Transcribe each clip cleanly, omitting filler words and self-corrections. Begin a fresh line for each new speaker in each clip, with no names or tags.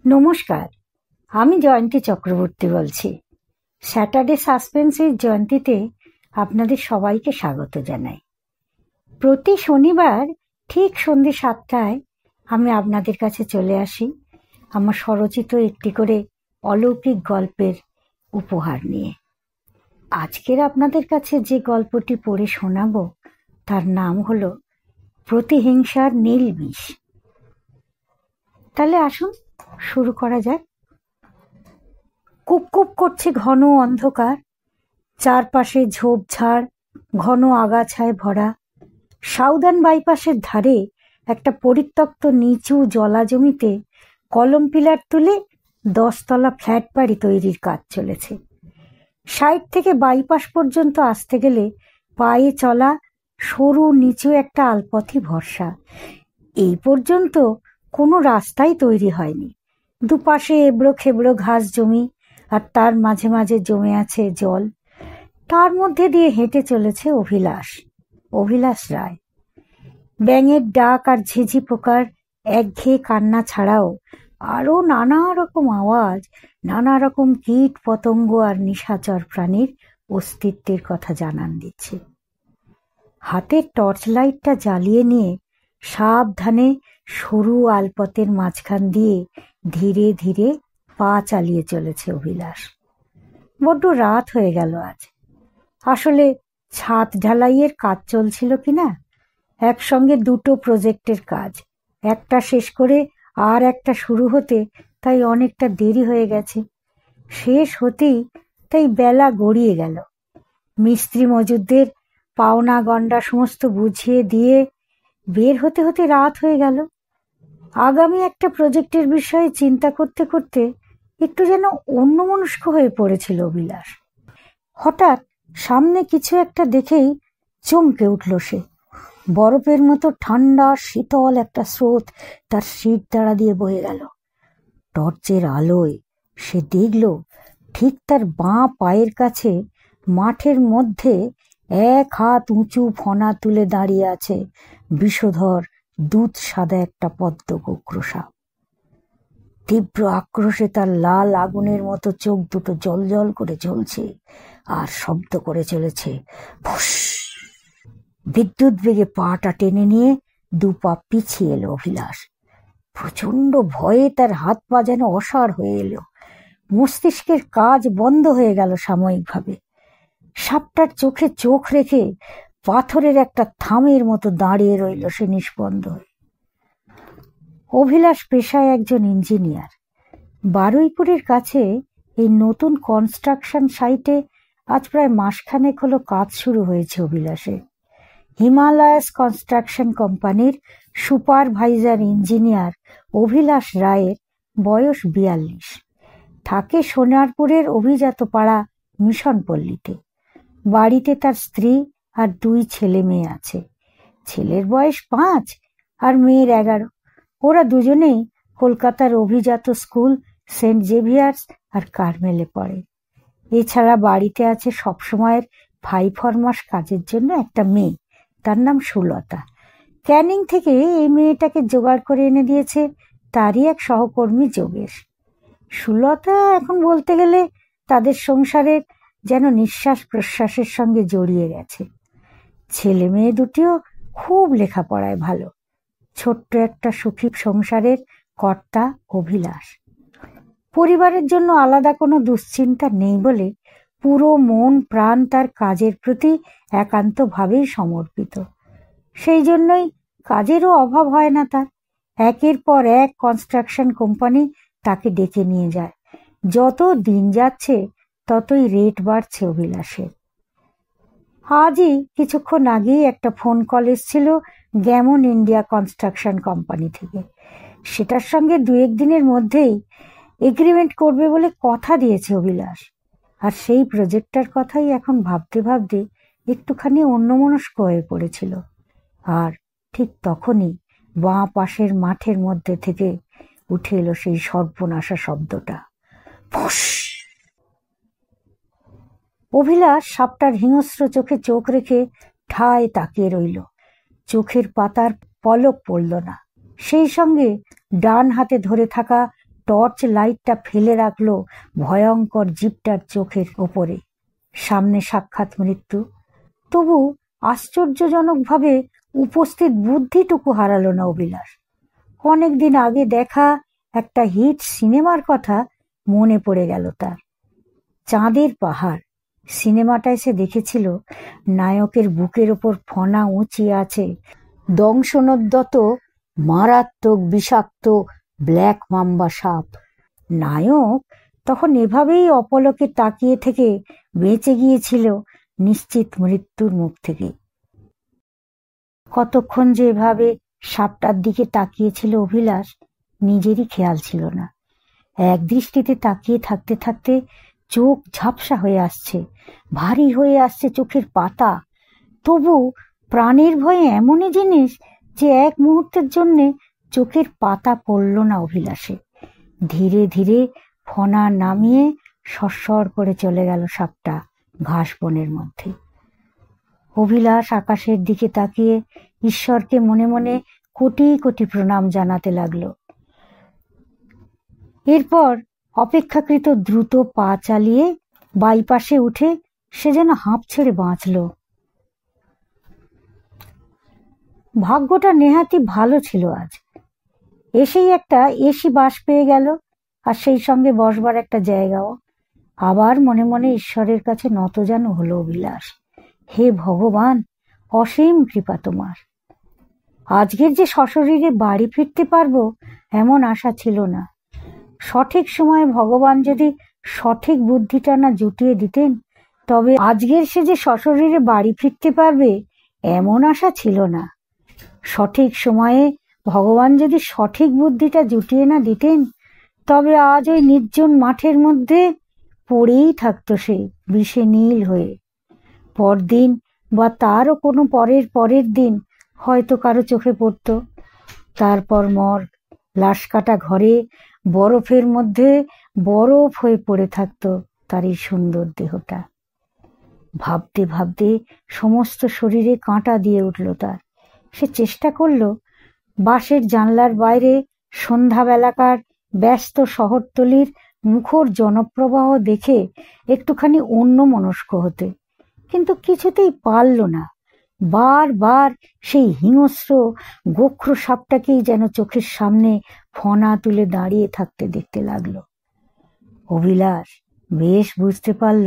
নমস্কার, আমি জয়ন্তী চক্রবর্তী বলছি। স্যাটারডে সাসপেন্সের জয়ন্তীতে আপনাদের সবাইকে স্বাগত জানাই। প্রতি শনিবার ঠিক সন্ধ্যে 7টায় আমি আপনাদের কাছে চলে আসি আমার স্বরচিত একটি করে অলৌকিক গল্পের উপহার নিয়ে। আজকের আপনাদের কাছে যে গল্পটি পড়ে শোনাব তার নাম হলো প্রতিহিংসার নীল বিষ। তাহলে আসুন শুরু করা যাক। কুপকুপ করছে ঘন অন্ধকার, চারপাশে ঝোপঝাড় ঘন আগাছায় ভরা। সাউদার্ন বাইপাসের ধারে একটা পরিত্যক্ত নিচু জলা জমিতে কলম পিলার তুলে 10তলা ফ্ল্যাট বাড়ি তৈরির কাজ চলেছে। সাইড থেকে বাইপাস পর্যন্ত আসতে গেলে পায়ে চলা সরু নিচু একটা আলপথই ভরসা। এই পর্যন্ত কোনো রাস্তাই তৈরি হয়নি। দুপাশে এবড়ো খেবড়ো ঘাস জমি, আর তার মাঝে মাঝে জমে আছে জল। তার মধ্যে দিয়ে হেঁটে চলেছে অভিলাষ রায়। ব্যাঙের ডাক আর ঝিঝি পোকার একঘেয়ে কান্না ছাড়াও আরো নানা রকম আওয়াজ, নানা রকম কীট পতঙ্গ আর নিশাচর প্রাণীর অস্তিত্বের কথা জানান দিচ্ছে। হাতের টর্চ লাইটটা জ্বালিয়ে নিয়ে সাবধানে সরু আলপথের মাঝখান দিয়ে ধীরে ধীরে পা চালিয়ে চলেছে অভিলাষ। বড্ড রাত হয়ে গেল আজ। আসলে ছাদ ঢালাইয়ের কাজ চলছিল কিনা, একসঙ্গে দুটো প্রজেক্টের কাজ, একটা শেষ করে আর একটা শুরু হতে তাই অনেকটা দেরি হয়ে গেছে। শেষ হতেই তাই বেলা গড়িয়ে গেল। মিস্ত্রি মজুরদের পাওনা গন্ডা সমস্ত বুঝিয়ে দিয়ে বের হতে হতে রাত হয়ে গেল। আগামী একটা প্রজেক্টের বিষয়ে চিন্তা করতে করতে একটু যেন অন্যমনস্ক হয়ে পড়েছিল অভিলাষ। হঠাৎ সামনে কিছু একটা দেখেই চমকে উঠল সে। বরফের মতো ঠান্ডা শীতল একটা স্রোত তার শির দাঁড়া দিয়ে বয়ে গেল। টর্চের আলোয় সে দেখল ঠিক তার বাঁ পায়ের কাছে মাঠের মধ্যে এক হাত উঁচু ফনা তুলে দাঁড়িয়ে আছে বিষধর দুধ সাদা একটা পদ্ম গোক্রসাপ। তীব্র আক্রোশে তার লাল আগুনের মতো চোখ দুটো জল জল করে জ্বলছে আর শব্দ করে চলেছে ফুস। বিদ্যুৎ বেগে পাটা টেনে নিয়ে 2 পা পিছিয়ে এলো অভিলাষ। প্রচন্ড ভয়ে তার হাত পা যেন অসাড় হয়ে এলো। মস্তিষ্কের কাজ বন্ধ হয়ে গেল সাময়িকভাবে। সাপটার চোখে চোখ রেখে পাথরের একটা থামের মতো দাঁড়িয়ে রইল সে নিষ্পন্দ হয়ে। অভিলাষ পেশায় একজন ইঞ্জিনিয়ার। বারুইপুরের কাছে এই নতুন কনস্ট্রাকশন সাইটে আজ প্রায় মাসখানেক হলো কাজ শুরু হয়েছে অভিলাষের। হিমালয়াস কনস্ট্রাকশন কোম্পানির সুপারভাইজার ইঞ্জিনিয়ার অভিলাষ রায়ের বয়স 42। থাকে সোনারপুরের অভিজাত পাড়া মিশনপল্লীতে। বাড়িতে তার স্ত্রী আর 2 ছেলে মেয়ে আছে। ছেলের বয়স 5 আর মেয়ের 11। ওরা দুজনেই কলকাতার অভিজাত স্কুল সেন্ট জেভিয়ার্স আর কার্মেলে পড়ে। এছাড়া বাড়িতে আছে সবসময়ের ভাইফরমাস কাজের জন্য একটা মেয়ে, তার নাম সুলতা। ক্যানিং থেকে এই মেয়েটাকে জোগাড় করে এনে দিয়েছে তারই এক সহকর্মী যোগেশ। সুলতা এখন বলতে গেলে তাদের সংসারের যেন নিঃশ্বাস প্রশ্বাসের সঙ্গে জড়িয়ে গেছে। ছেলে মেয়ে দুটিও খুব লেখাপড়ায় ভালো। ছোট্ট একটা সুখী সংসারের কর্তা অভিলাষ। পরিবারের জন্য আলাদা কোনো দুশ্চিন্তা নেই বলে পুরো মন প্রাণ তার কাজের প্রতি একান্তভাবেই সমর্পিত। সেই জন্যই কাজেরও অভাব হয় না তার। একের পর এক কনস্ট্রাকশন কোম্পানি তাকে ডেকে নিয়ে যায়। যত দিন যাচ্ছে ততই রেট বাড়ছে অভিলাষের। আজই কিছুক্ষণ আগেই একটা ফোন কল এসেছিল গ্যামন ইন্ডিয়া কনস্ট্রাকশন কোম্পানি থেকে। সেটার সঙ্গে 2-1 দিনের মধ্যেই এগ্রিমেন্ট করবে বলে কথা দিয়েছে অভিলাষ। আর সেই প্রজেক্টটার কথাই এখন ভাবতে ভাবতে একটুখানি অন্যমনস্ক হয়ে পড়েছিল। আর ঠিক তখনই বাঁ পাশের মাঠের মধ্যে থেকে উঠে এলো সেই সর্বনাশা শব্দটা, ফুস। অভিলাষ সাপটার হিংস্র চোখে চোখ রেখে ঠায় তাকিয়ে রইল। চোখের পাতার পলক পড়ল না। সেই সঙ্গে ডান হাতে ধরে থাকা টর্চ লাইটটা ফেলে রাখলো ভয়ঙ্কর জীবটার চোখের ওপরে। সামনে সাক্ষাৎ মৃত্যু, তবু আশ্চর্যজনকভাবে উপস্থিত বুদ্ধিটুকু হারালো না অভিলাষ। অনেকদিন আগে দেখা একটা হিট সিনেমার কথা মনে পড়ে গেল তার। চাঁদের পাহাড় সিনেমাটায় সে দেখেছিল নায়কের বুকের ওপর ফনা উঁচিয়ে আছে দংশনোদ্যত মারাত্মক বিষাক্ত ব্ল্যাক মাম্বা সাপ। নায়ক তখন এভাবেই অপলকে তাকিয়ে থেকে বেঁচে গিয়েছিল নিশ্চিত মৃত্যুর মুখ থেকে। কতক্ষণ যে এভাবে সাপটার দিকে তাকিয়েছিল অভিলাষ নিজেরই খেয়াল ছিল না। এক দৃষ্টিতে তাকিয়ে থাকতে থাকতে চোখ ঝাপসা হয়ে আসছে, ভারী হয়ে আসছে চোখের পাতা। তবু প্রাণের ভয়ে এমনই জিনিস যে এক মুহূর্তের জন্যে চোখের পাতা পড়ল না অভিলাষে। ধীরে ধীরে ফনা নামিয়ে সরসর করে চলে গেল সাপটা ঘাস বনের মধ্যে। অভিলাষ আকাশের দিকে তাকিয়ে ঈশ্বরকে মনে মনে কোটি কোটি প্রণাম জানাতে লাগলো। এরপর অপেক্ষাকৃত দ্রুত পা চালিয়ে বাইপাসে উঠে সে যেন হাঁপ ছেড়ে বাঁচল। ভাগ্যটা নেহাতি ভালো ছিল আজ। এসেই একটা এসি বাস পেয়ে গেল, আর সেই সঙ্গে বসবার একটা জায়গাও। আবার মনে মনে ঈশ্বরের কাছে নতজানু হলো অভিলাষ। হে ভগবান, অসীম কৃপা তোমার। আজকের যে সশরীরে বাড়ি ফিরতে পারবো এমন আশা ছিল না। সঠিক সময়ে ভগবান যদি সঠিক বুদ্ধিটা না জুটিয়ে দিতেন, তবে আজকের সে যে সশরীরে বাড়ি ফিরতে পারবে এমন আশা ছিল না। সঠিক সময়ে ভগবান যদি সঠিক বুদ্ধিটা জুটিয়ে না দিতেন, তবে আজ ওই নির্জন মাঠের মধ্যে পড়েই থাকতো সে বিষে নীল হয়ে। পরদিন বা তারও কোনো পরের দিন হয়তো কারো চোখে পড়তো। তারপর মর্গ, লাশ কাটা ঘরে বরফের মধ্যে বরফ হয়ে পড়ে থাকতো তার এই সুন্দর দেহটা। ভাবতে ভাবতে সমস্ত শরীরে কাঁটা দিয়ে উঠল তার। সে চেষ্টা করল বাসের জানলার বাইরে সন্ধ্যাবেলাকার ব্যস্ত শহরতলির মুখর জনপ্রবাহ দেখে একটুখানি অন্যমনস্ক হতে, কিন্তু কিছুতেই পারল না। বারবার সেই হিংস্র গোখ্র সাপটাকেই যেন চোখের সামনে ফনা তুলে দাঁড়িয়ে থাকতে দেখতে লাগলো। অভিলাষ বেশ বুঝতে পারল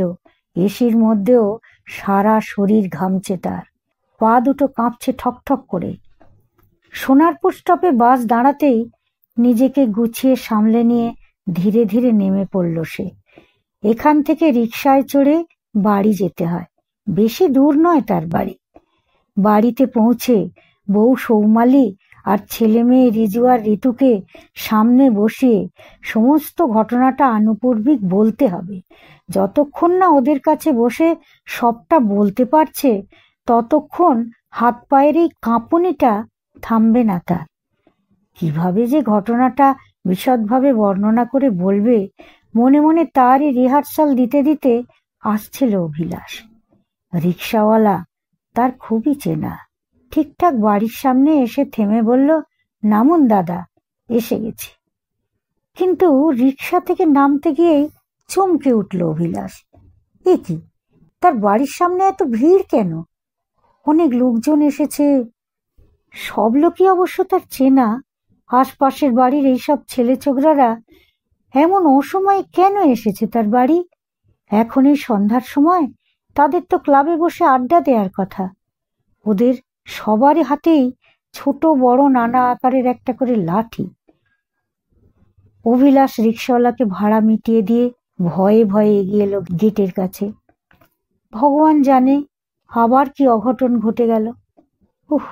এসির মধ্যেও সারা শরীর ঘামছে তার, পা দুটো কাঁপছে ঠকঠক করে। সোনারপুর স্টপে বাস দাঁড়াতেই নিজেকে গুছিয়ে সামলে নিয়ে ধীরে ধীরে নেমে পড়ল সে। এখান থেকে রিকশায় চড়ে বাড়ি যেতে হয়, বেশি দূর নয় তার বাড়ি। বাড়িতে পৌঁছে বউ সৌমালি আর ছেলে মেয়ে রিজু আর ঋতুকে সামনে বসিয়ে সমস্ত ঘটনাটা আনুপূর্বিক বলতে হবে। যতক্ষণ না ওদের কাছে বসে সবটা বলতে পারছে ততক্ষণ হাত পায়ের এই কাঁপুনিটা থামবে না তার। কিভাবে যে ঘটনাটা বিশদভাবে বর্ণনা করে বলবে মনে মনে তারই রিহার্সাল দিতে দিতে আসছিল অভিলাষ। রিক্সাওয়ালা তার খুবই চেনা। ঠিকঠাক বাড়ির সামনে এসে থেমে বলল, নামুন দাদা, এসে গেছি। কিন্তু রিক্সা থেকে নামতে গিয়েই চমকে উঠল অভিলাষ। এ কি, তার বাড়ির সামনে এত ভিড় কেন? অনেক লোকজন এসেছে। সব লোকই অবশ্য তার চেনা। আশপাশের বাড়ির এইসব ছেলে ছোকরারা এমন অসময়ে কেন এসেছে তার বাড়ি? এখন এই সন্ধ্যার সময় তাদের তো ক্লাবে বসে আড্ডা দেওয়ার কথা। ওদের সবারই হাতেই ছোট বড় নানা আকারের একটা করে লাঠি। অভিলাষ রিক্সাওয়ালাকে ভাড়া মিটিয়ে দিয়ে ভয়ে ভয়ে এগিয়ে এলো গেটের কাছে। ভগবান জানে আবার কি অঘটন ঘটে গেল। উহ,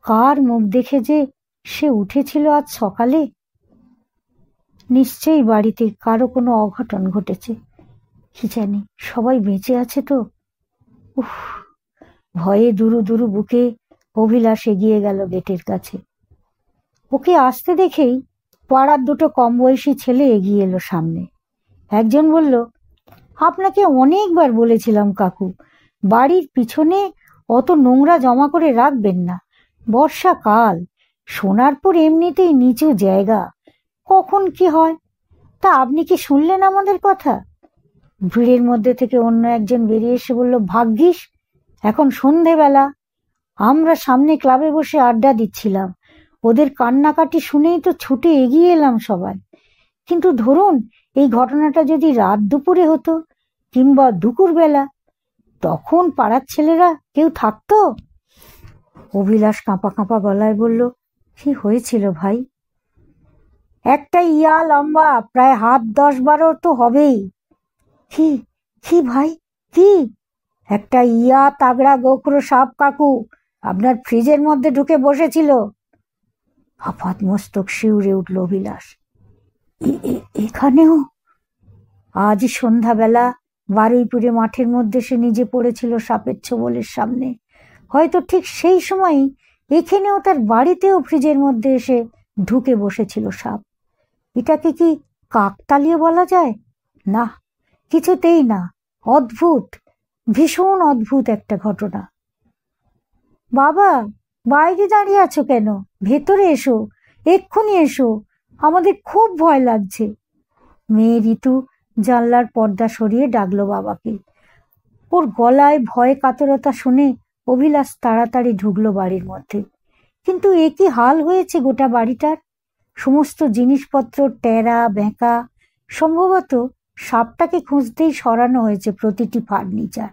কার মুখ দেখে যে সে উঠেছিল আজ সকালে। নিশ্চয়ই বাড়িতে কারো কোনো অঘটন ঘটেছে। কি জানি সবাই বেঁচে আছে তো। উহ, ভয়ে দুরু দুরু বুকে অভিলাষ এগিয়ে গেল গেটের কাছে। ওকে আসতে দেখেই পাড়ার দুটো কম বয়সী ছেলে এগিয়ে এলো সামনে। একজন বলল, আপনাকে অনেকবার বলেছিলাম কাকু, বাড়ির পিছনে অত নোংরা জমা করে রাখবেন না। বর্ষাকাল, সোনারপুর এমনিতেই নিচু জায়গা, কখন কি হয়। তা আপনি কি শুনলেন আমাদের কথা? ভিড়ের মধ্যে থেকে অন্য একজন বেরিয়ে এসে বলল, ভাগ্যিস এখন সন্ধেবেলা, আমরা সামনে ক্লাবে বসে আড্ডা দিচ্ছিলাম, ওদের কান্নাকাটি শুনেই তো ছুটে এগিয়ে এলাম সবাই। কিন্তু ধরুন এই ঘটনাটা যদি রাত দুপুরে হতো কিংবা দুপুরবেলা, তখন পাড়ার ছেলেরা কেউ থাকতো? অভিলাষ কাঁপা কাঁপা গলায় বলল, কি হয়েছিল ভাই? একটা ইয়া লম্বা, প্রায় হাত 10-12 তো হবেই। কি কি ভাই, কি? একটা ইয়া তাগড়া গোখরো সাপ কাকু আপনার ফ্রিজের মধ্যে ঢুকে বসেছিল। আপাত মস্তক শিউরে উঠল অভিলাষ। এখানেও? আজ সন্ধ্যাবেলা বারুইপুরে মাঠের মধ্যে সে নিজে পড়েছিল সাপের ছোবলের সামনে। হয়তো ঠিক সেই সময়ই এখানেও তার বাড়িতেও ফ্রিজের মধ্যে এসে ঢুকে বসেছিল সাপ। এটাকে কি কাকতালীয় বলা যায়? না, কিছুতেই না। অদ্ভুত, ভীষণ অদ্ভুত একটা ঘটনা। বাবা, বাইরে দাঁড়িয়ে আছো কেন? ভেতরে এসো, এক্ষুনি এসো, আমাদের খুব ভয় লাগছে। মেয়ে ঋতু জানলার পর্দা সরিয়ে ডাকলো বাবাকে। ওর গলায় ভয় কাতরতা শুনে অভিলাষ তাড়াতাড়ি ঢুকলো বাড়ির মধ্যে। কিন্তু এ কি হাল হয়েছে গোটা বাড়িটার! সমস্ত জিনিসপত্র টেরা বেঁকা, সম্ভবত সাপটাকে খুঁজতেই সরানো হয়েছে প্রতিটি ফার্নিচার।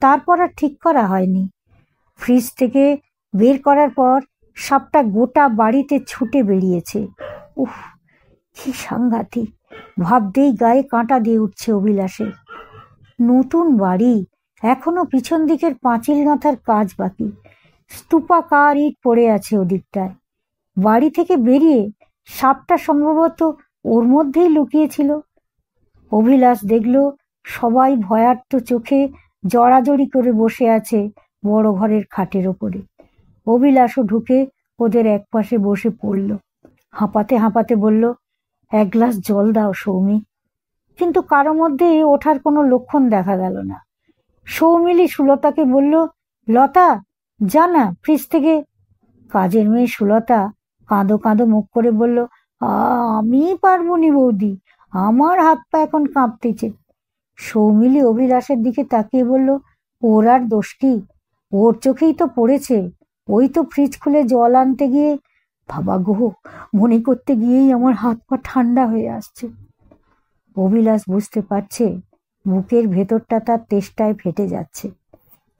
তারপর আর ঠিক করা হয়নি। ফ্রিজ থেকে বের করার পর সাপটা গোটা বাড়িতে ছুটে বেরিয়েছে। উফ, কি সাংঘাতিক! ভাবতেই গায়ে কাঁটা দিয়ে উঠছে অভিলাষের। নতুন বাড়ি, এখনো পিছন দিকের পাঁচিল গাঁথার কাজ বাকি। স্তূপাকার ইট পড়ে আছে ওদিকটায়। বাড়ি থেকে বেরিয়ে সাপটা সম্ভবত ওর মধ্যেই লুকিয়েছিল। অভিলাষ দেখল সবাই ভয়ার্ত চোখে জড়াজড়ি করে বসে আছে বড় ঘরের খাটের ওপরে। অভিলাষও ঢুকে ওদের একপাশে বসে পড়ল। হাঁপাতে হাঁপাতে বলল, এক গ্লাস জল দাও সৌমি। কিন্তু কারো মধ্যে ওঠার কোনো লক্ষণ দেখা গেল না। সৌমিলি সুলতাকে বলল, লতা, জানা ফ্রিজ থেকে। কাজের মেয়ে সুলতা কাঁদো কাঁদো মুখ করে বলল, আমি পারবো নি বৌদি, আমার হাত পা এখন কাঁপতেছে। সৌমিলি অভিলাষের দিকে তাকিয়ে বলল, ওর আর দোষ কি? ওর চোখেই তো পড়েছে। ওই তো ফ্রিজ খুলে জল আনতে গিয়ে, বাবা গো, মনে করতে গিয়েই আমার হাত পা ঠান্ডা হয়ে আসছে। অভিলাষ বুঝতে পারছে বুকের ভেতরটা তার তেষ্টায় ফেটে যাচ্ছে,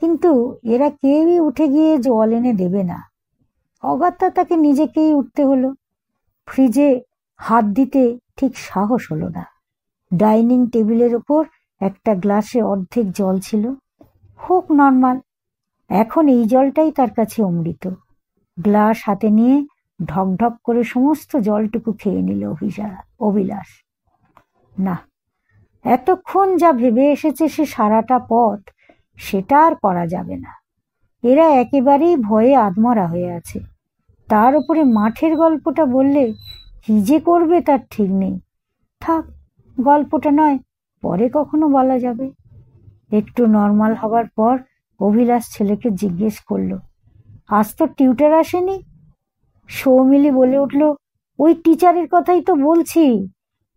কিন্তু এরা কেউই উঠে গিয়ে জল এনে দেবে না। অগত্যা তাকে নিজেকেই উঠতে হলো। ফ্রিজে হাত দিতে ঠিক সাহস হলো না। ডাইনিং টেবিলের ওপর একটা গ্লাসে অর্ধেক জল ছিল। হোক নর্মাল, এখন এই জলটাই তার কাছে অমৃত। গ্লাস হাতে নিয়ে ঢকঢক করে সমস্ত জলটুকু খেয়ে নিল অভিলাষ। না, এতক্ষণ যা ভেবে এসেছে সে সারাটা পথ, সেটা আর করা যাবে না। এরা একেবারেই ভয়ে আধমরা হয়ে আছে। তার উপরে মাঠের গল্পটা বললে কি যে করবে তার ঠিক নেই। থাক, গল্পটা নয়, পরে কখনো বলা যাবে। একটু নর্মাল হবার পর অভিলাষ ছেলেকে জিজ্ঞেস করলো, আজ তো টিউটার আসেনি? সৌমিলি বলে উঠল, ওই টিচারের কথাই তো বলছি।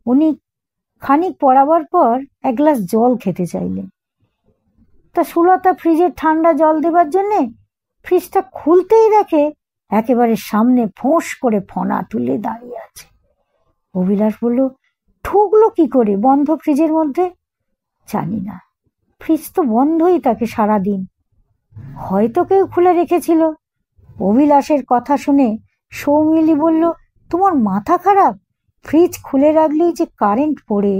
উনি খানিক পড়াবার পর এক গ্লাস জল খেতে চাইলেন। তা সুলতা ফ্রিজের ঠান্ডা জল দেবার জন্যে ফ্রিজটা খুলতেই দেখে একেবারে সামনে ফোঁস করে ফনা তুলে দাঁড়িয়ে আছে। অভিলাষ বলল, ঢুকলো কি করে বন্ধ ফ্রিজের মধ্যে? জানি না, ফ্রিজ তো বন্ধই থাকে সারাদিন। হয়তো কেউ খুলে রেখেছিল। অভিলাষের কথা শুনে সৌমিলি বলল, তোমার মাথা খারাপ? ফ্রিজ খুলে রাখলেই যে কারেন্ট পড়ে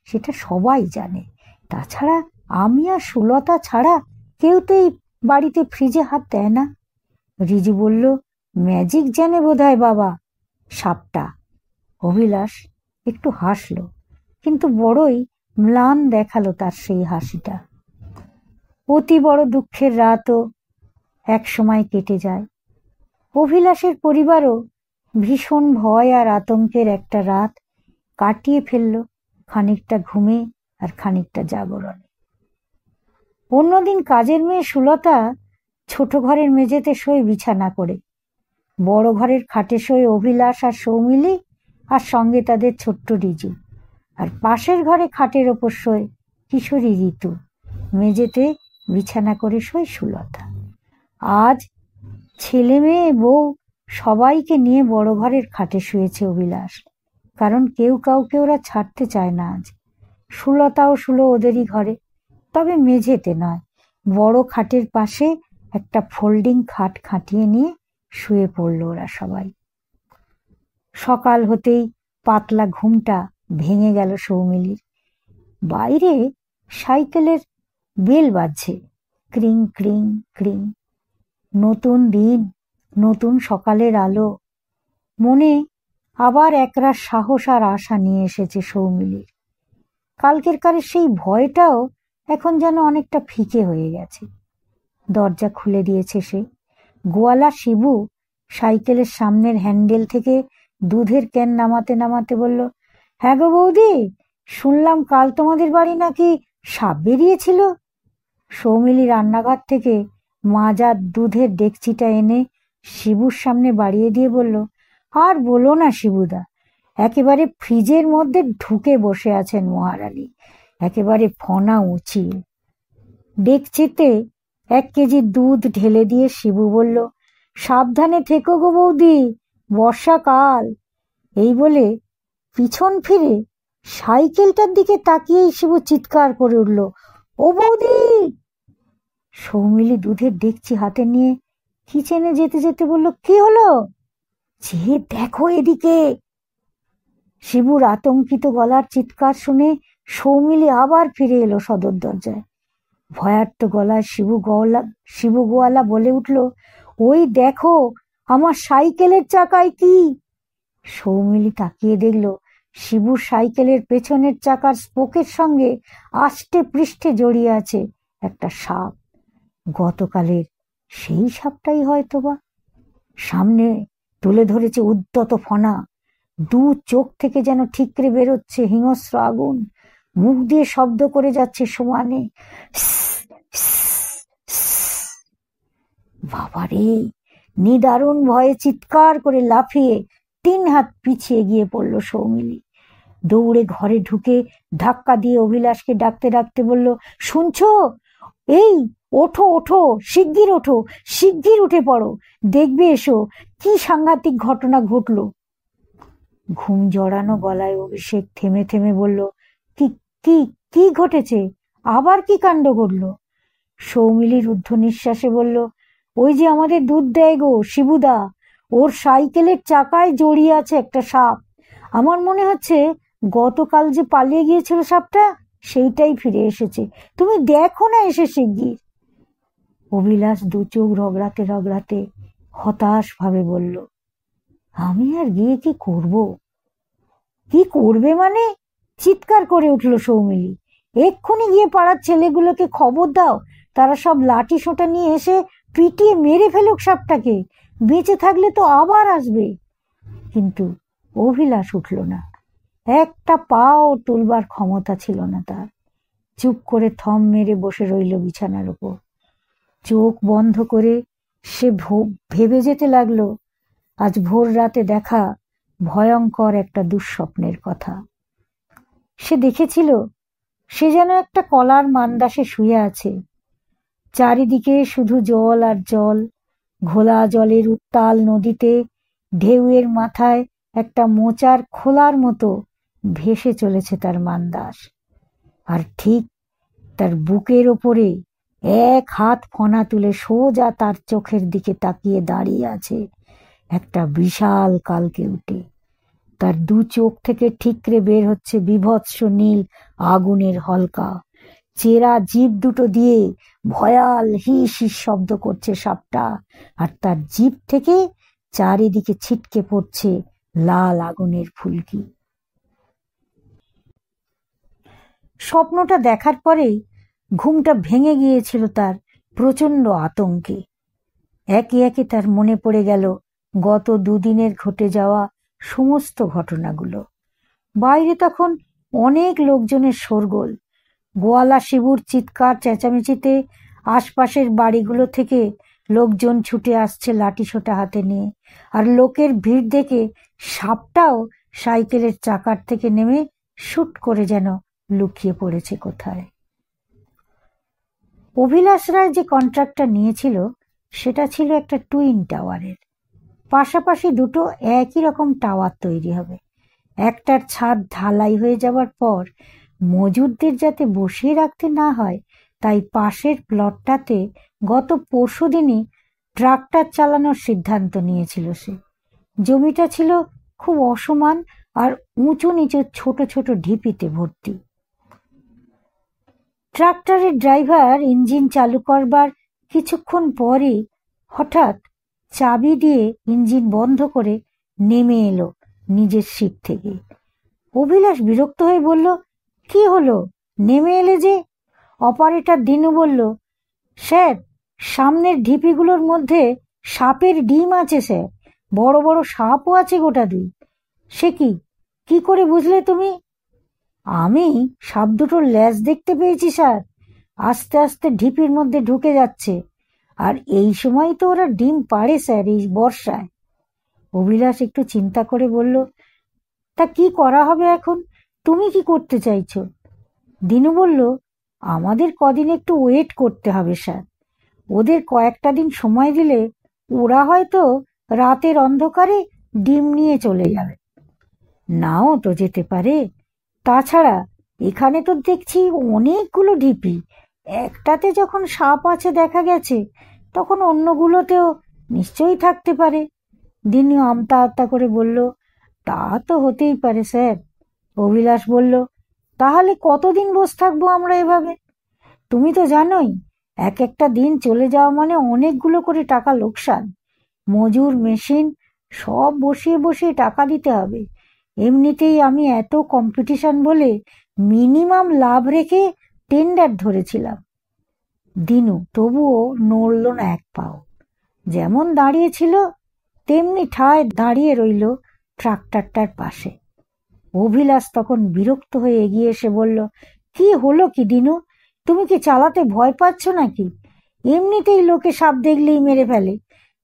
সেটা সবাই জানে। তাছাড়া আমি আর সুলতা ছাড়া কেউ তো এই বাড়িতে ফ্রিজে হাত দেয় না। রিজু বলল, ম্যাজিক জানে বোধহয় বাবা সাপটা। অভিলাষ একটু হাসলো, কিন্তু বড়ই ম্লান দেখালো তার সেই হাসিটা। অতি বড় দুঃখের রাতও এক সময় কেটে যায়। অভিলাষের পরিবারও ভীষণ ভয় আর আতঙ্কের একটা রাত কাটিয়ে ফেলল, খানিকটা ঘুমে আর খানিকটা জাগরণে। অন্যদিন কাজের মেয়ে সুলতা ছোট ঘরের মেঝেতে শোয় বিছানা করে, বড় ঘরের খাটে শোয় অভিলাষ আর সৌমিলি, আর সঙ্গে তাদের ছোট্ট রিজু। আর পাশের ঘরে খাটের ওপর শোয় কিশোরী ঋতু, মেঝেতে বিছানা করে শোয় সুলতা। আজ ছেলে মেয়ে বউ সবাইকে নিয়ে বড় ঘরের খাটে শুয়েছে অভিলাষ, কারণ কেউ কাউকে ওরা ছাড়তে চায় না। আজ সুলতাও শুলো ওদেরই ঘরে, তবে মেঝেতে নয়, বড় খাটের পাশে একটা ফোল্ডিং খাট খাটিয়ে নিয়ে শুয়ে পড়ল ওরা সবাই। সকাল হতেই পাতলা ঘুমটা ভেঙে গেল সৌমিলির। বাইরে সাইকেলের বেল বাজছে, ক্রিং ক্রিং ক্রিং। নতুন দিন, নতুন সকালের আলো। মনে আবার একরাশ সাহস আর আশা নিয়ে এসেছে সৌমিলির। কালকের কারের সেই ভয়টাও এখন যেন অনেকটা ফিকে হয়ে গেছে। দরজা খুলে দিয়েছে সে। গোয়ালা শিবু সাইকেলের সামনের হ্যান্ডেল থেকে দুধের ক্যান নামাতে নামাতে বলল, হ্যাঁ গো বৌদি, শুনলাম কাল তোমাদের বাড়ি নাকি সাপ বেরিয়েছিল। সৌমিলি রান্নাঘর থেকে মাজা দুধের ডেকচিটা এনে শিবুর সামনে বাড়িয়ে দিয়ে বলল, আর বলো না শিবুদা, একেবারে ফ্রিজের মধ্যে ঢুকে বসে আছেন মহারানী, একেবারে ফনা উচিল। ডেকচিতে 1 কেজি দুধ ঢেলে দিয়ে শিবু বলল, সাবধানে থেকো গো বৌদি, বর্ষাকাল। এই বলে পিছন ফিরে সাইকেলটার দিকে তাকিয়েই শিবু চিৎকার করে উঠল, ও বৌদি। সৌমিলি দুধের ডেকচি হাতে নিয়ে কিচেনে যেতে যেতে বলল, কি হলো? যে দেখো এদিকে। শিবুর আতঙ্কিত গলার চিৎকার শুনে সৌমিলি আবার ফিরে এলো সদর দরজায়। ভয়ার্ত গলায় শিবু গোয়ালা বলে উঠল, ওই দেখো, আমার সাইকেলের চাকায় কি। সৌমিলি তাকিয়ে দেখল শিবুর সাইকেলের পেছনের চাকার স্পোকের সঙ্গে আষ্টে পৃষ্ঠে জড়িয়ে আছে একটা সাপ। গতকালের সেই সাপটাই হয়তোবা। সামনে তুলে ধরেছে উদ্যত ফনা, 2 চোখ থেকে যেন ঠিকরে বেরোচ্ছে হিংস্র আগুন, মুখ দিয়ে শব্দ করে যাচ্ছে সমানে। বাবারে! নিদারুণ ভয়ে চিৎকার করে লাফিয়ে 3 হাত পিছিয়ে গিয়ে পড়ল সৌমিলি। দৌড়ে ঘরে ঢুকে ধাক্কা দিয়ে অভিলাষকে ডাকতে ডাকতে বলল, শুনছো? এই ওঠো ওঠো, শিগগির ওঠো, শিগগির উঠে পড়ো, দেখবে এসো কি সাংঘাতিক ঘটনা ঘটলো। ঘুম জড়ানো গলায় অভিষেক থেমে থেমে বলল, কি কি কি ঘটেছে? আবার কি কাণ্ড ঘটলো? সৌমিলি রুদ্ধ নিঃশ্বাসে বলল, ওই যে আমাদের দুধ দেয় গো শিবুদা, ওর সাইকেলের চাকায় জড়িয়ে আছে একটা সাপ। আমার মনে হচ্ছে গতকাল যে পালিয়ে গিয়েছিল সাপটা, সেইটাই ফিরে এসেছে। তুমি দেখো না এসে শিগগির। অভিলাষ 2 চোখ রগড়াতে রগড়াতে হতাশ ভাবে বলল, আমি আর গিয়ে কি করব? কি করবে মানে? চিৎকার করে উঠল সৌমিলি, এক্ষুনি গিয়ে পাড়ার ছেলেগুলোকে খবর দাও, তারা সব লাঠি সোঁটা নিয়ে এসে পিটিয়ে মেরে ফেলুক সাপটাকে, বেঁচে থাকলে তো আবার আসবে। কিন্তু অভিলাষ উঠল না, একটা পাও তুলবার ক্ষমতা ছিল না তার। চুপ করে থম মেরে বসে রইল বিছানার উপর। চোখ বন্ধ করে সে ভেবে যেতে লাগলো আজ ভোর রাতে দেখা ভয়ঙ্কর একটা দুঃস্বপ্নের কথা। সে দেখেছিল সে যেন একটা কলার মান্দাসে শুয়ে আছে, চারিদিকে শুধু জল আর জল। ঘোলা জলের উত্তাল নদীতে ঢেউয়ের মাথায় একটা মোচার খোলার মতো ভেসে চলেছে তার মান্দাস। আর ঠিক তার বুকের ওপরে 1 হাত ফনা তুলে সোজা তার চোখের দিকে তাকিয়ে দাঁড়িয়ে আছে একটা বিশাল কালকেউটে। তার 2 চোখ থেকে ঠিকরে বের হচ্ছে বিভৎস নীল আগুনের হলকা। চেরা জিভ দুটো দিয়ে ভয়াল হিস হিস শব্দ করছে সাপটা, আর তার জিভ থেকে চারিদিকে ছিটকে পড়ছে লাল আগুনের ফুলকি। স্বপ্নটা দেখার পরেই ঘুমটা ভেঙে গিয়েছিল তার প্রচন্ড আতঙ্কে। একে একে তার মনে পড়ে গেল গত 2 দিনের ঘটে যাওয়া সমস্ত ঘটনাগুলো। বাইরে তখন অনেক লোকজনের শোরগোল। গোয়ালা শিবুর চিৎকার চেঁচামেচিতে আশপাশের বাড়িগুলো থেকে লোকজন ছুটে আসছে লাঠি সোঁটা হাতে নিয়ে। আর লোকের ভিড় দেখে সাপটাও সাইকেলের চাকার থেকে নেমে শুট করে যেন লুকিয়ে পড়েছে কোথায়। অভিলাষ রায় যে কন্ট্রাক্টটা নিয়েছিল সেটা ছিল একটা টুইন টাওয়ারের। পাশাপাশি দুটো একই রকম টাওয়ার তৈরি হবে। একটার ছাদ ঢালাই হয়ে যাওয়ার পর মজুরদের যাতে বসিয়ে রাখতে না হয় তাই পাশের প্লটটাতে গত পরশুদিনই ট্রাক্টর চালানোর সিদ্ধান্ত নিয়েছিল সে। জমিটা ছিল খুব অসমান আর উঁচু নিচু ছোট ছোট ঢিপিতে ভর্তি। ট্রাক্টরের ড্রাইভার ইঞ্জিন চালু করবার কিছুক্ষণ পরই হঠাৎ চাবি দিয়ে ইঞ্জিন বন্ধ করে নেমে এলো নিজের সিট থেকে। অভিলাষ বিরক্ত হয়ে বলল, কি হলো, নেমে এলে যে? অপারেটর দিনু বলল, স্যার, সামনের ঢিপিগুলোর মধ্যে সাপের ডিম আছে স্যার, বড় বড় সাপও আছে গোটা দুই। সে কি, কি করে বুঝলে তুমি? আমি সাপ দুটোর ল্যাজ দেখতে পেয়েছি স্যার, আস্তে আস্তে ঢিপির মধ্যে ঢুকে যাচ্ছে। আর এই সময় তো ওরা ডিম পাড়ে স্যার, এই বর্ষায়। অভিলাষ একটু চিন্তা করে বলল, তা কি করা হবে এখন? তুমি কি করতে চাইছো? দিনু বলল, আমাদের কদিন একটু ওয়েট করতে হবে স্যার। ওদের কয়েকটা দিন সময় দিলে ওরা হয়তো রাতের অন্ধকারে ডিম নিয়ে চলে যাবে। নাও তো যেতে পারে। তাছাড়া এখানে তো দেখছি অনেকগুলো ঢিপি, একটাতে যখন সাপ আছে দেখা গেছে তখন অন্যগুলোতেও নিশ্চয়ই থাকতে পারে। দিনু আমতা আমতা করে বলল, তা তো হতেই পারে স্যার। অভিলাষ বলল, তাহলে কতদিন বসে থাকবো আমরা এভাবে? তুমি তো জানোই এক একটা দিন চলে যাওয়া মানে অনেকগুলো করে টাকা লোকসান। মজুর, মেশিন সব বসিয়ে বসিয়ে টাকা দিতে হবে। এমনিতেই আমি এত কম্পিটিশন বলে মিনিমাম লাভ রেখে টেন্ডার ধরেছিলাম। দিনু তবুও নড়ল না এক পাও। যেমন দাঁড়িয়েছিল তেমনি ঠায় দাঁড়িয়ে রইল ট্রাক্টরটার পাশে। অভিলাষ তখন বিরক্ত হয়ে এগিয়ে এসে বলল, কি হলো কি দিনু, তুমি কি চালাতে ভয় পাচ্ছ নাকি? এমনিতেই লোকে সাপ দেখলেই মেরে ফেলে,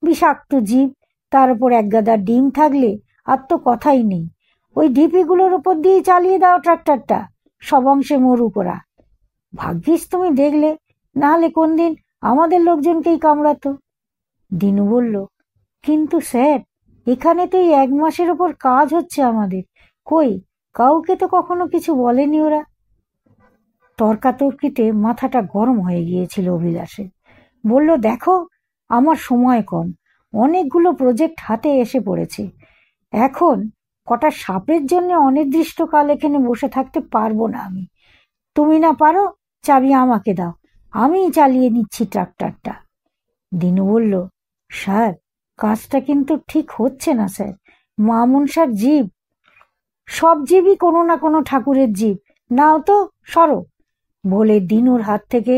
বিষাক্ত জীব, তার উপর একগাদা ডিম থাকলে আর তো কথাই নেই। ওই ঢিপিগুলোর ওপর দিয়েই চালিয়ে দাও ট্রাক্টরটা, সব অংশে মরুক ওরা। ভাগ্যিস তুমি দেখলে, নাহলে কোন দিন আমাদের লোকজনকেই কামড়াতো। দিনু বলল, কিন্তু স্যার, এখানে তো এই 1 মাসের ওপর কাজ হচ্ছে আমাদের, কই কাউকে তো কখনো কিছু বলেনি ওরা। তর্কাতর্কিতে মাথাটা গরম হয়ে গিয়েছিল অভিলাষে। বলল, দেখো, আমার সময় কম, অনেকগুলো প্রজেক্ট হাতে এসে পড়েছে। এখন কটা সাপের জন্য অনির্দিষ্টকাল এখানে বসে থাকতে পারবো না আমি। তুমি না পারো, চাবি আমাকে দাও, আমিই চালিয়ে নিচ্ছি ট্রাক্টরটা। দিনু বলল, স্যার, কাজটা কিন্তু ঠিক হচ্ছে না স্যার। মা মনসার জীব, সব জীবই কোনো না কোনো ঠাকুরের জীব, নাও তো, সরো। বলে দিনুর হাত থেকে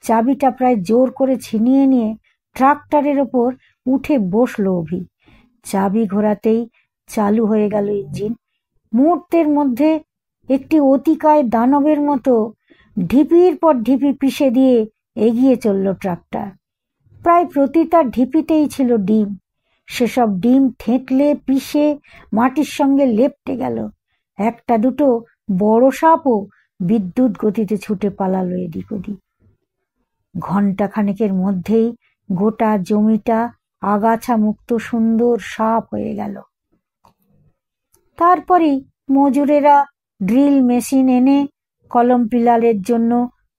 চাবিটা প্রায় জোর করে ছিনিয়ে নিয়ে ট্রাক্টরের ওপর উঠে বসল অভি। চাবি ঘোরাতেই চালু হয়ে গেল ইঞ্জিন। মুহূর্তের মধ্যে একটি অতিকায় দানবের মতো ঢিপির পর ঢিপি পিষে দিয়ে এগিয়ে চলল ট্রাক্টর। প্রায় প্রতিটা ঢিপিতেই ছিল ডিম। সেসব ডিম থেঁতলে পিষে মাটির সঙ্গে লেপ্টে গেল। একটা দুটো বড় সাপও বিদ্যুৎ গতিতে ছুটে পালালো এদিক ওদিক। ঘণ্টাখানেকের মধ্যেই গোটা জমিটা আগাছা মুক্ত সুন্দর সাপ হয়ে গেল। তারপরেই মজুরেরা ড্রিল মেশিন এনে কলম পিলারের জন্য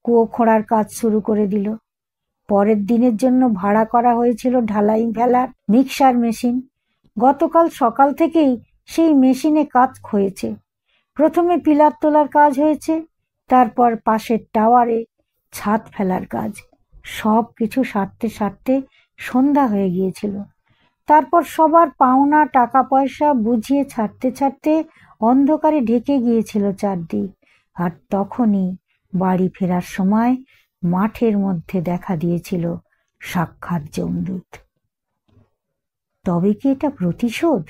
কুয়ো খোঁড়ার কাজ শুরু করে দিল। পরের দিনের জন্য ভাড়া করা হয়েছিল ঢালাই ফেলার মিক্সার মেশিন। গতকাল সকাল থেকেই সেই মেশিনে কাজ হয়েছে। প্রথমে পিলার তোলার কাজ হয়েছে, তারপর পাশের টাওয়ারে ছাদ ফেলার কাজ। সব কিছু সারতে সারতে সন্ধ্যা হয়ে গিয়েছিল। তারপর সবার পাওনা টাকা পয়সা বুঝিয়ে ছাড়তে ছাড়তে অন্ধকারে ঢেকে গিয়েছিল চারদিক। আর তখনই বাড়ি ফেরার সময় মাঠের মধ্যে দেখা দিয়েছিল সাক্ষাৎ যমদূত। তবে কি এটা প্রতিশোধ?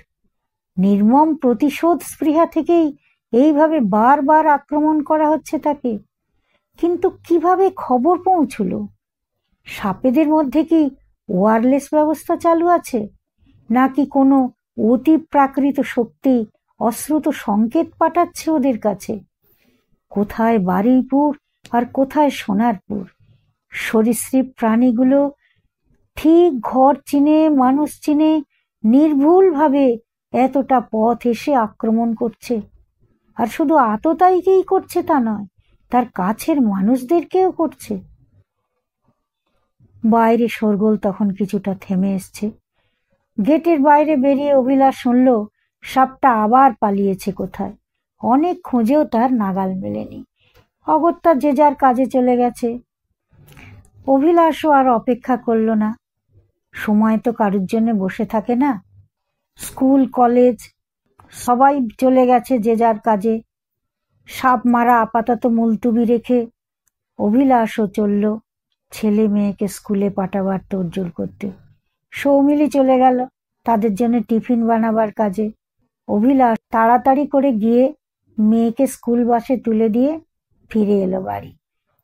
নির্মম প্রতিশোধ স্পৃহা থেকেই এইভাবে বারবার আক্রমণ করা হচ্ছে তাকে। কিন্তু কিভাবে খবর পৌঁছলো? সাপেদের মধ্যে কি ওয়্যারলেস ব্যবস্থা চালু আছে, নাকি কোনো অতি প্রাকৃত শক্তি অশ্রুত সংকেত পাঠাচ্ছে ওদের কাছে। কোথায় বারুইপুর আর কোথায় সোনারপুর। সরীসৃপ প্রাণীগুলো ঠিক ঘর চিনে মানুষ চিনে নির্ভুলভাবে এতটা পথ এসে আক্রমণ করছে। আর শুধু আততায়ীকেই করছে তা নয়, তার কাছের মানুষদেরকেও করছে। বাইরে শোরগোল তখন কিছুটা থেমে এসছে। গেটের বাইরে বেরিয়ে অভিলাষ শুনল সাপটা আবার পালিয়েছে কোথায়। অনেক খুঁজেও তার নাগাল মেলেনি। অগত্যা যে যার কাজে চলে গেছে। অভিলাষও আর অপেক্ষা করল না। সময় তো কারুর জন্য বসে থাকে না। স্কুল কলেজ সবাই চলে গেছে যে যার কাজে। সাপ মারা আপাতত মুলতুবি রেখে অভিলাষও চলল ছেলে মেয়েকে স্কুলে পাঠাবার তোড়জোড় করতে। সৌমিলি চলে গেল তাদের জন্য টিফিন বানাবার কাজে। অভিলাষ তাড়াতাড়ি করে গিয়ে মেয়েকে স্কুল বাসে তুলে দিয়ে ফিরে এলো বাড়ি।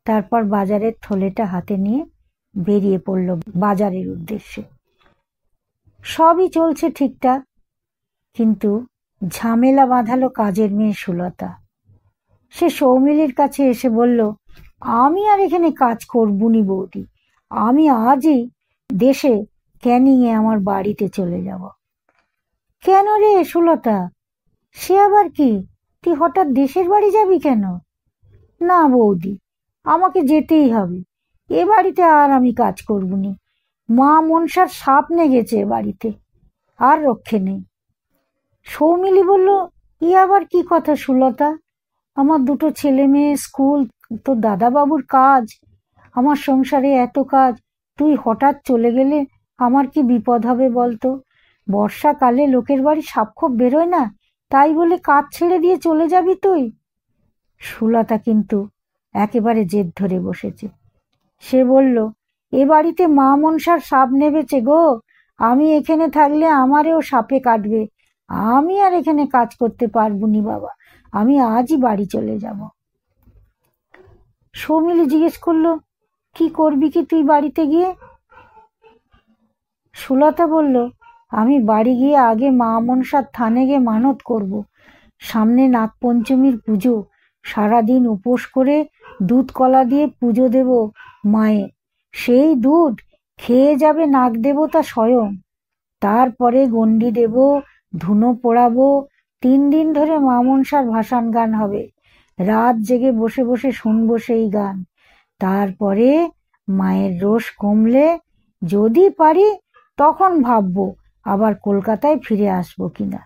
তারপর বাজারের থলেটা হাতে নিয়ে বেরিয়ে পড়ল বাজারের উদ্দেশ্যে। সবই চলছে ঠিকঠাক, কিন্তু ঝামেলা বাঁধালো কাজের মেয়ে সুলতা। সে সৌমিলির কাছে এসে বলল, আমি আর এখানে কাজ করবুনি বৌদি, আমি আজই দেশে ক্যানিংয়ে আমার বাড়িতে চলে যাব। কেন রে সুলতা, সে আবার কি? তুই হঠাৎ দেশের বাড়ি যাবি কেন? না বৌদি, আমাকে যেতেই হবে। এ বাড়িতে আর আমি কাজ করবুনি। মা মনসার সাপ নেগেছে বাড়িতে, আর রক্ষে নেই। সৌমিলি বলল, ই আবার কি কথা সুলতা? আমার দুটো ছেলে মেয়ে, স্কুল, তোর দাদাবাবুর কাজ, আমার সংসারে এত কাজ, তুই হঠাৎ চলে গেলে আমার কি বিপদ হবে বলতো? বর্ষাকালে লোকের বাড়ি সাপখোপ বেরোয় না, তাই বলে কাজ ছেড়ে দিয়ে চলে যাবি তুই? সুলতা কিন্তু একেবারে জেদ ধরে বসেছে। সে বলল, এ বাড়িতে মা মনসার সাপ নেবেছে গো, আমি এখানে থাকলে আমারেও সাপে কাটবে। আমি আর এখানে কাজ করতে পারবুনি বাবা, আমি আজই বাড়ি চলে যাব। সৌমিলি জিজ্ঞেস করলো, কি করবি কি তুই বাড়িতে গিয়ে? সুলতা বলল, আমি বাড়ি গিয়ে আগে মা মনসার থানে গিয়ে মানত করব। সামনে নাগপঞ্চমীর পুজো, সারাদিন উপোস করে দুধ কলা দিয়ে পুজো দেব মায়ে। সেই দুধ খেয়ে যাবে নাগ দেবতা স্বয়ং। তারপরে গণ্ডি দেব, ধুনো পোড়াবো। 3 দিন ধরে মা মনসার ভাসান গান হবে। রাত জেগে বসে বসে শুনবো সেই গান। তারপরে মায়ের রোষ কমলে যদি পারি তখন ভাববো আবার কলকাতায় ফিরে আসবো কিনা।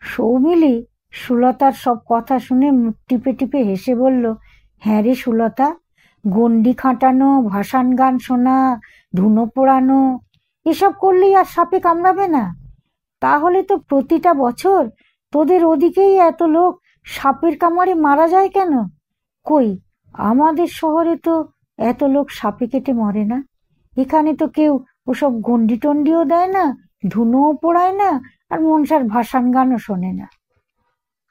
সৌমিলি সুলতার সব কথা শুনে মুখ টিপে টিপে হেসে বলল, হ্যাঁ রে সুলতা, গণ্ডি খাটানো, ভাসান গান শোনা, ধুনো পোড়ানো, এসব করলেই আর সাপে কামড়াবে না? তাহলে তো প্রতিটা বছর তোদের ওদিকেই এত লোক সাপের কামড়ে মারা যায় কেন? কই, আমাদের শহরে তো এত লোক সাপে কেটে মরে না। এখানে তো কেউ ওসব গণ্ডি টন্ডিও দেয় না, ধুনোও পোড়ায় না, আর মনসার ভাসান গানও শোনে না।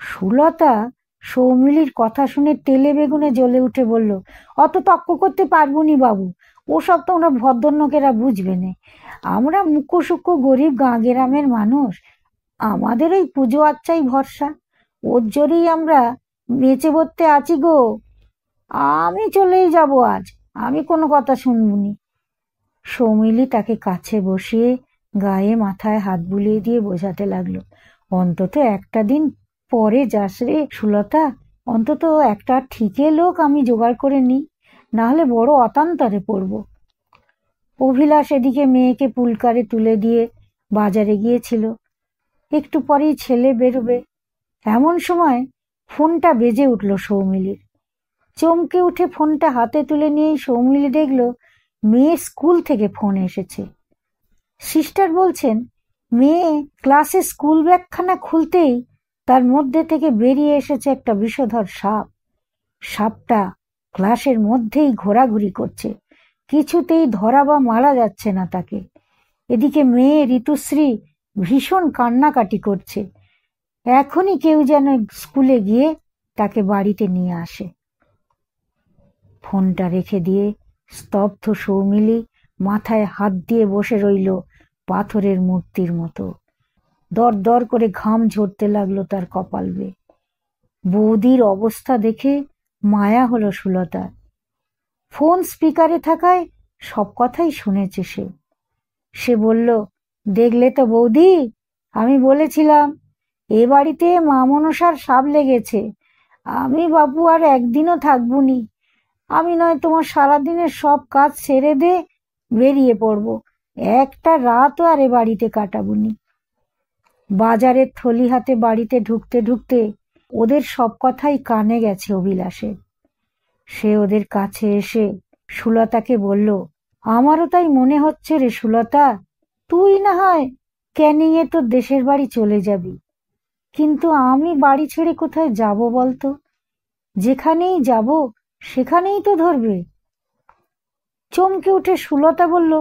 সুলতা সৌমিলির কথা শুনে তেলে বেগুনে জ্বলে উঠে বলল, অত তক্ক করতে পারবুনি বাবু, ওসব তোমরা ভদ্রলোকেরা বুঝবে না। আমরা মুখ্য গরিব গাঁ গ্রামের মানুষ, আমাদের ওই পুজো আচ্চাই ভরসা, ওর জোরেই আমরা বেঁচে বর্তে আছি গো। আমি চলেই যাব আজ, আমি কোনো কথা শুনবুনি। সৌমিলি তাকে কাছে বসিয়ে গায়ে মাথায় হাত বুলিয়ে দিয়ে বোঝাতে লাগলো, অন্তত একটা দিন পরে যাস রে সুলতা, অন্তত একটা ঠিকে লোক আমি জোগাড় করে নিই, নাহলে বড় অতান্তরে পড়ব। অভিলাষ এদিকে মেয়েকে পুলকারে তুলে দিয়ে বাজারে গিয়েছিল। একটু পরেই ছেলে বেরোবে। এমন সময় ফোনটা বেজে উঠল সৌমিলির। চমকে উঠে ফোনটা হাতে তুলে নিয়েই সৌমিলি দেখল মেয়ে স্কুল থেকে ফোন এসেছে। সিস্টার বলছেন, মেয়ে ক্লাসে স্কুল ব্যাগখানা খুলতেই তার মধ্যে থেকে বেরিয়ে এসেছে একটা বিষধর সাপ। সাপটা ক্লাসের মধ্যেই ঘোরাঘুরি করছে, কিছুতেই ধরা বা মারা যাচ্ছে না তাকে। এদিকে মেয়ে ঋতুশ্রী ভীষণ কান্নাকাটি করছে। এখনই কেউ যেন স্কুলে গিয়ে তাকে বাড়িতে নিয়ে আসে। ফোনটা রেখে দিয়ে স্তব্ধ সৌমিলি মাথায় হাত দিয়ে বসে রইল পাথরের মূর্তির মতো। দর দর করে ঘাম ঝরতে লাগলো তার কপাল বেয়ে। বৌদির অবস্থা দেখে মায়া হলো সুলতার। ফোন স্পিকারে থাকায় সব কথাই শুনেছে সে। সে বলল, দেখলে তো বৌদি, আমি বলেছিলাম এ বাড়িতে মা মনসার সাব লেগেছে। আমি বাপু আর একদিনও থাকবুনি। আমি নয় তোমার সারাদিনের সব কাজ সেরে দে বেরিয়ে পড়ব, একটা রাতও আর এ বাড়িতে কাটাবুনি। বাজারের থলি হাতে বাড়িতে ঢুকতে ঢুকতে ওদের সব কথাই কানে গেছে অভিলাষের। সে ওদের কাছে এসে সুলতাকে বলল, আমারও তাই মনে হচ্ছে রে সুলতা, তুই না হয় ক্যানিংয়ে তোর দেশের বাড়ি চলে যাবি, কিন্তু আমি বাড়ি ছেড়ে কোথায় যাব বলতো? যেখানেই যাব সেখানেই তো ধরবে। চমকে উঠে সুলতা বলল,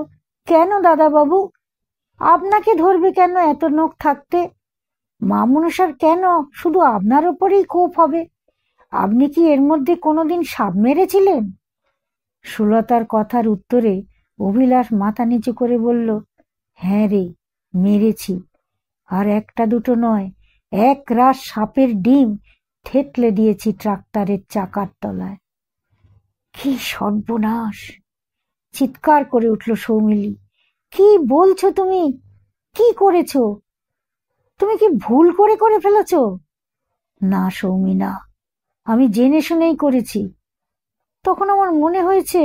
কেন দাদা বাবু, আপনাকে ধরবে কেন এত নখ থাকতে? মা মনসার কেন শুধু আপনার ওপরেই কোপ হবে? আপনি কি এর মধ্যে কোনোদিন সাপ মেরেছিলেন? সুলতার কথার উত্তরে অভিলাষ মাথা নিচু করে বলল, হ্যাঁ রে, মেরেছি। আর একটা দুটো নয়, এক রাশ সাপের ডিম থেতলে দিয়েছি ট্রাক্টরের চাকার তলায়। কি সর্বনাশ! চিৎকার করে উঠল সৌমিলি। কি বলছো তুমি? কি করেছ? তুমি কি ভুল করে করে ফেলেছ? না সৌমি, না, আমি জেনে শুনেই করেছি। তখন আমার মনে হয়েছে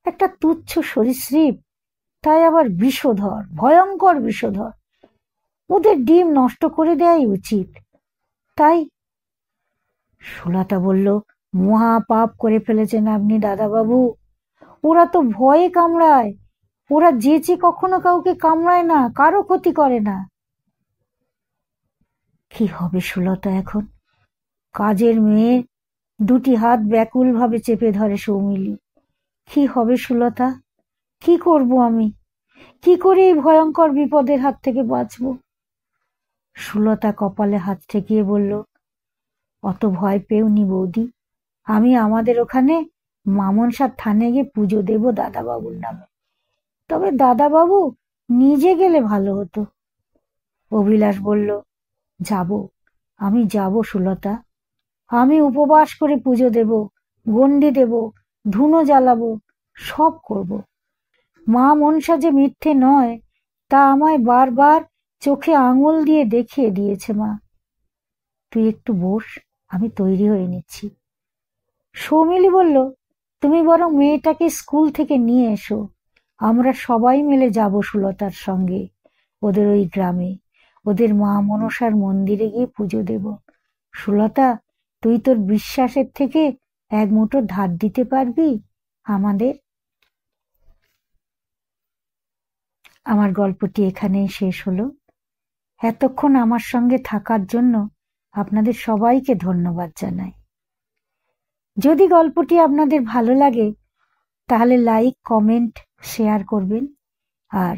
একটা তুচ্ছ সরীসৃপ, তাই আবার বিষধর, ভয়ঙ্কর বিষধর, ওদের ডিম নষ্ট করে দেয়াই উচিত। তাই। সুলতা বলল, মহা পাপ করে ফেলেছেন আপনি দাদাবাবু। ওরা তো ভয়ে কামড়ায়, ওরা যেচে কখনো কাউকে কামড়ায় না, কারো ক্ষতি করে না। কি হবে সুলতা এখন? কাজের মেয়ে দুটি হাত ব্যাকুল ভাবে চেপে ধরে সৌমিলি। কি হবে সুলতা? কি করব আমি? কি করে এই ভয়ঙ্কর বিপদের হাত থেকে বাঁচব? সুলতা কপালে হাত ঠেকিয়ে বলল, অত ভয় পেওনি বৌদি। আমি আমাদের ওখানে মা মনসার থানে গিয়ে পুজো দেব দাদাবাবুর নামে। তবে দাদাবাবু নিজে গেলে ভালো হতো। অভিলাষ বলল, যাব, আমি যাব সুলতা। আমি উপবাস করে পুজো দেব, গণ্ডি দেব, ধুনো জ্বালাবো, সব করব। মা মনসা যে মিথ্যে নয় তা আমায় বারবার চোখে আঙুল দিয়ে দেখিয়ে দিয়েছে মা। তুই একটু বস, আমি তৈরি হয়ে নিচ্ছি। সৌমিলি বলল, তুমি বরং মেয়েটাকে স্কুল থেকে নিয়ে এসো, আমরা সবাই মিলে যাব সুলতার সঙ্গে ওদের ওই গ্রামে, ওদের মা মনসার মন্দিরে গিয়ে পুজো দেব। সুলতা, তুই তোর বিশ্বাসের থেকে এক মুঠো ধার দিতে পারবি আমাদের? আমার গল্পটি এখানেই শেষ হলো। এতক্ষণ আমার সঙ্গে থাকার জন্য আপনাদের সবাইকে ধন্যবাদ জানাই। যদি গল্পটি আপনাদের ভালো লাগে তাহলে লাইক, কমেন্ট, শেয়ার করবেন আর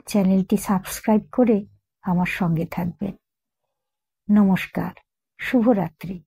চ্যানেলটি সাবস্ক্রাইব করে আমার সঙ্গে থাকবেন। নমস্কার, শুভরাত্রি।